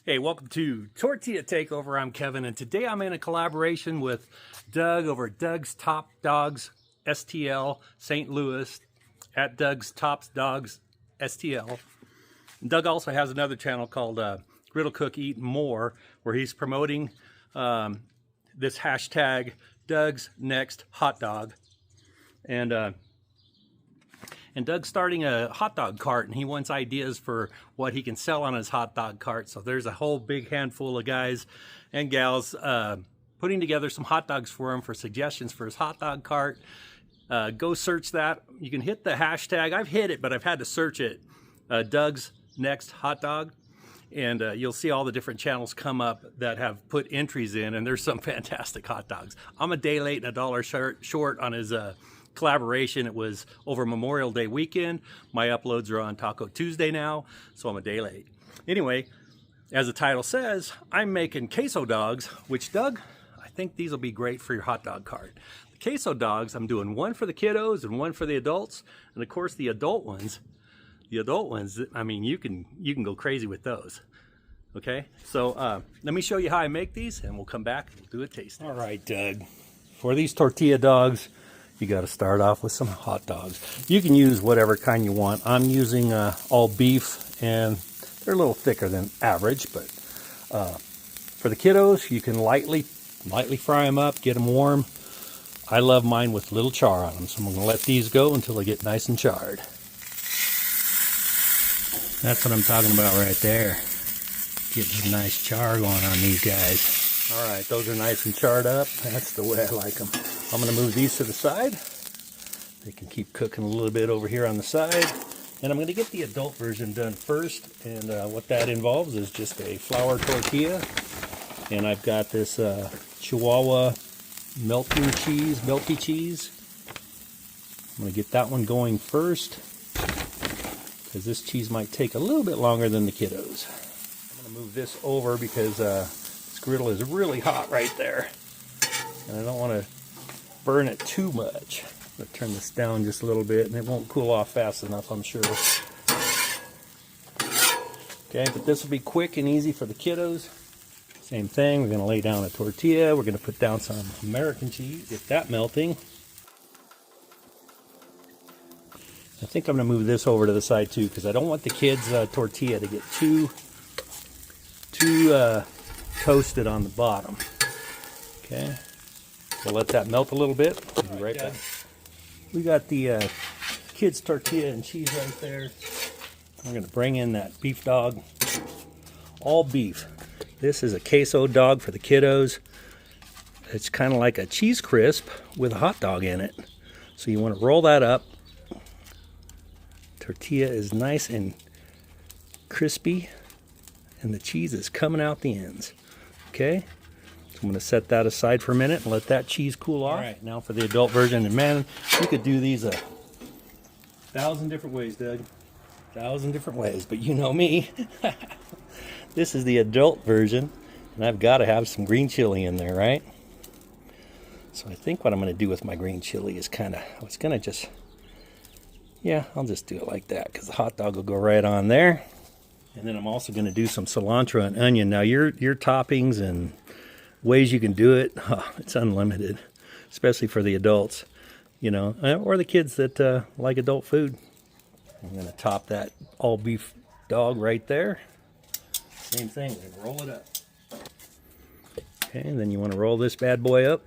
Hey, welcome to Tortilla Takeover. I'm Kevin, and today I'm in a collaboration with Doug over at DougsNextHotDog STL St. Louis at DougsNextHotDog STL. And Doug also has another channel called Griddle Cook Eat More, where he's promoting this hashtag DougsNextHotDog. And Doug's starting a hot dog cart, and he wants ideas for what he can sell on his hot dog cart. So there's a whole big handful of guys and gals putting together some hot dogs for him for suggestions for his hot dog cart. Go search that. You can hit the hashtag. I've hit it, but I've had to search it. Doug's Next Hot Dog. And you'll see all the different channels come up that have put entries in, and there's some fantastic hot dogs. I'm a day late and $1 short on his collaboration. It was over Memorial Day weekend. My uploads are on Taco Tuesday now, so I'm a day late. Anyway, as the title says, I'm making Queso-Dogs, which, Doug, I think these will be great for your hot dog cart. The Queso-Dogs, I'm doing one for the kiddos and one for the adults, and of course the adult ones, I mean, you can go crazy with those. Okay, so let me show you how I make these, and we'll come back and do a taste. All right, Doug, for these tortilla dogs, you got to start off with some hot dogs. You can use whatever kind you want. I'm using all beef, and they're a little thicker than average, but for the kiddos, you can lightly fry them up, get them warm. I love mine with a little char on them, so I'm going to let these go until they get nice and charred. That's what I'm talking about right there. Getting some nice char going on these guys. All right, those are nice and charred up. That's the way I like them. I'm going to move these to the side. They can keep cooking a little bit over here on the side. And I'm going to get the adult version done first. And what that involves is just a flour tortilla. And I've got this Chihuahua melty cheese. I'm going to get that one going first, because this cheese might take a little bit longer than the kiddos. I'm going to move this over because this griddle is really hot right there, and I don't want to burn it too much. I'm going to turn this down just a little bit, and it won't cool off fast enough, I'm sure. Okay, but this will be quick and easy for the kiddos. Same thing, we're going to lay down a tortilla. We're going to put down some American cheese, get that melting. I think I'm going to move this over to the side too, because I don't want the kids' tortilla to get too toasted on the bottom. Okay, we'll let that melt a little bit. We'll be right back. We got the kids' tortilla and cheese right there. We're going to bring in that beef dog, all beef. This is a Queso-Dog for the kiddos. It's kind of like a cheese crisp with a hot dog in it. So you want to roll that up. Tortilla is nice and crispy, and the cheese is coming out the ends. Okay, so I'm going to set that aside for a minute and let that cheese cool off. All right, now for the adult version, and man, you could do these 1,000 different ways, Doug. 1,000 different ways, but you know me. This is the adult version, and I've got to have some green chili in there, right? So I think what I'm going to do with my green chili is I'll just do it like that, because the hot dog will go right on there. And then I'm also going to do some cilantro and onion. Now your toppings and ways you can do it, it's unlimited, especially for the adults, you know, or the kids that like adult food. I'm going to top that all beef dog right there. Same thing, we're going to roll it up. Okay, and then you want to roll this bad boy up.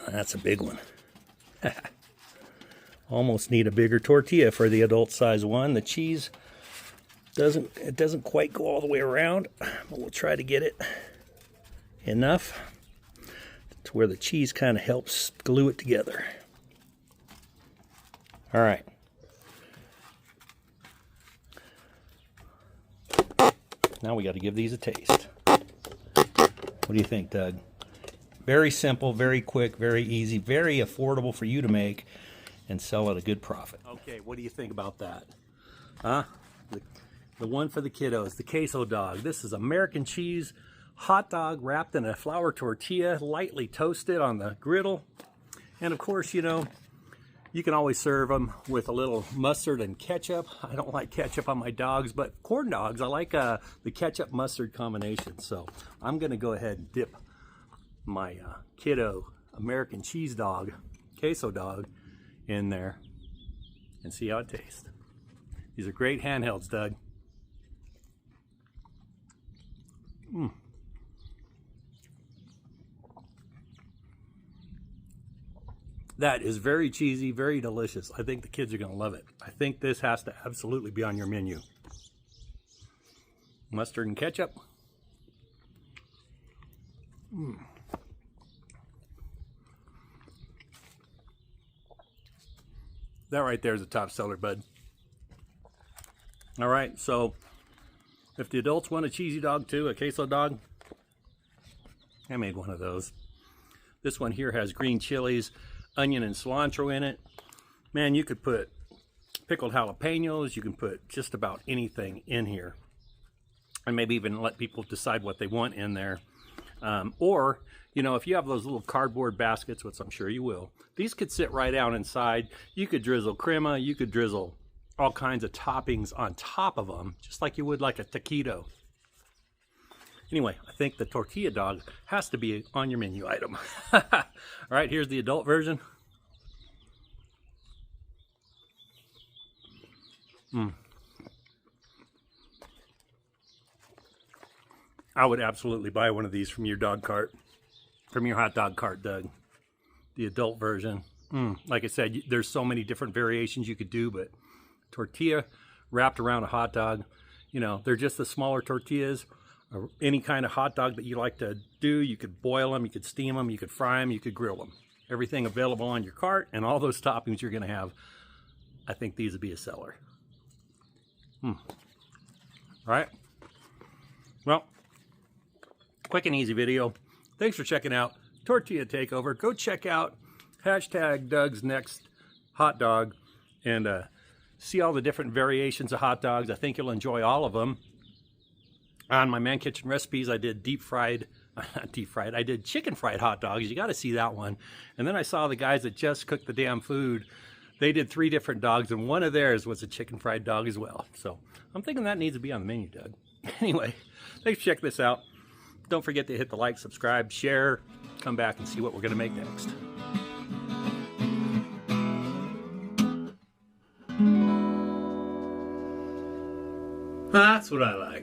That's a big one. Almost need a bigger tortilla for the adult size one. The cheese doesn't quite go all the way around, but we'll try to get it enough to where the cheese kind of helps glue it together. All right. Now we got to give these a taste. What do you think, Doug? Very simple, very quick, very easy, very affordable for you to make and sell at a good profit. Okay, what do you think about that? Huh? The one for the kiddos, the Queso-Dog. This is American cheese hot dog wrapped in a flour tortilla, lightly toasted on the griddle. And of course, you know, You can always serve them with a little mustard and ketchup. I don't like ketchup on my dogs, but corn dogs, I like the ketchup mustard combination. So I'm gonna go ahead and dip my kiddo American cheese dog, Queso-Dog, in there and see how it tastes. These are great handhelds, Doug. That is very cheesy, very delicious. I think the kids are going to love it. I think this has to absolutely be on your menu. Mustard and ketchup. That right there is a top seller, bud. All right, so if the adults want a cheesy dog too, a Queso-Dog, I made one of those. This one here has green chilies, onion and cilantro in it. Man, you could put pickled jalapenos, you can put just about anything in here. And maybe even let people decide what they want in there. Or, you know, if you have those little cardboard baskets, which I'm sure you will, these could sit right out inside. You could drizzle crema, you could drizzle all kinds of toppings on top of them, just like you would like a taquito. Anyway, I think the tortilla dog has to be on your menu item. All right, here's the adult version. I would absolutely buy one of these from your dog cart, from your hot dog cart, Doug. The adult version. Like I said, there's so many different variations you could do, but tortilla wrapped around a hot dog, you know, they're just the smaller tortillas. Any kind of hot dog that you like to do, you could boil them, you could steam them, you could fry them, you could grill them. Everything available on your cart and all those toppings you're going to have. I think these would be a seller. All right. Well, quick and easy video. Thanks for checking out Tortilla Takeover. Go check out hashtag DougsNextHotDog and see all the different variations of hot dogs. I think you'll enjoy all of them. On my Man Kitchen recipes, I did I did chicken fried hot dogs. You got to see that one. And then I saw the guys that just cooked the damn food. They did 3 different dogs, and one of theirs was a chicken fried dog as well. So I'm thinking that needs to be on the menu, Doug. Anyway, thanks for checking this out. Don't forget to hit the like, subscribe, share, come back and see what we're going to make next. That's what I like.